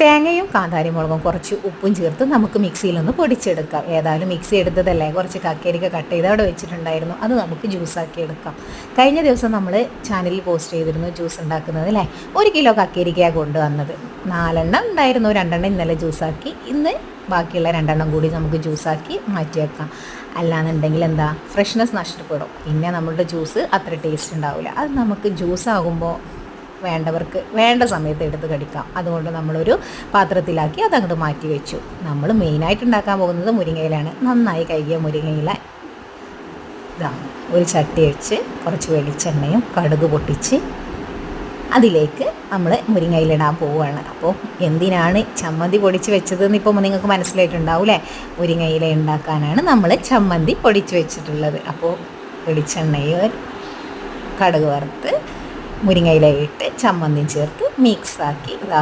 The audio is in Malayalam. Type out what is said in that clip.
തേങ്ങയും കാന്താരിമുളകും കുറച്ച് ഉപ്പും ചേർത്ത് നമുക്ക് മിക്സിയിലൊന്ന് പൊടിച്ചെടുക്കാം. ഏതായാലും മിക്സി എടുത്തതല്ലേ, കുറച്ച് കക്കരിക്ക കട്ട് ചെയ്ത് അവിടെ വെച്ചിട്ടുണ്ടായിരുന്നു, അത് നമുക്ക് ജ്യൂസാക്കി എടുക്കാം. കഴിഞ്ഞ ദിവസം നമ്മൾ ചാനലിൽ പോസ്റ്റ് ചെയ്തിരുന്നു ജ്യൂസ് ഉണ്ടാക്കുന്നത് അല്ലേ. 1 കിലോ കക്കരിക്കയാണ് കൊണ്ടുവന്നത്. 4 എണ്ണം ഉണ്ടായിരുന്നു, 2 എണ്ണം ഇന്നലെ ജ്യൂസാക്കി. ഇന്ന് ബാക്കിയുള്ള 2 എണ്ണം കൂടി നമുക്ക് ജ്യൂസാക്കി മാറ്റി വെക്കാം. അല്ലാന്നുണ്ടെങ്കിൽ എന്താ, ഫ്രഷ്നെസ് നഷ്ടപ്പെടും, പിന്നെ നമ്മളുടെ ജ്യൂസ് അത്ര ടേസ്റ്റ് ഉണ്ടാവില്ല. അത് നമുക്ക് ജ്യൂസാകുമ്പോൾ വേണ്ടവർക്ക് വേണ്ട സമയത്ത് എടുത്ത് കടിക്കാം. അതുകൊണ്ട് നമ്മളൊരു പാത്രത്തിലാക്കി അതങ്ങോട്ട് മാറ്റി വെച്ചു. നമ്മൾ മെയിനായിട്ട് ഉണ്ടാക്കാൻ പോകുന്നത് മുരിങ്ങയിലാണ്. നന്നായി കഴുകിയ മുരിങ്ങയില ഇതാ ഒരു ചട്ടി വെച്ച് കുറച്ച് വെളിച്ചെണ്ണയും കടുക് പൊട്ടിച്ച് അതിലേക്ക് നമ്മൾ മുരിങ്ങയിലിടാൻ പോവുകയാണ്. അപ്പോൾ എന്തിനാണ് ചമ്മന്തി പൊടിച്ച് വെച്ചതെന്ന് ഇപ്പോൾ നിങ്ങൾക്ക് മനസ്സിലായിട്ടുണ്ടാവും അല്ലേ. മുരിങ്ങയില ഉണ്ടാക്കാനാണ് നമ്മൾ ചമ്മന്തി പൊടിച്ച് വെച്ചിട്ടുള്ളത്. അപ്പോൾ വെളിച്ചെണ്ണയും കടുക് വറുത്ത് മുരിങ്ങയില ഇട്ട് ചമ്മന്തിയും ചേർത്ത് മിക്സാക്കി ഇതാ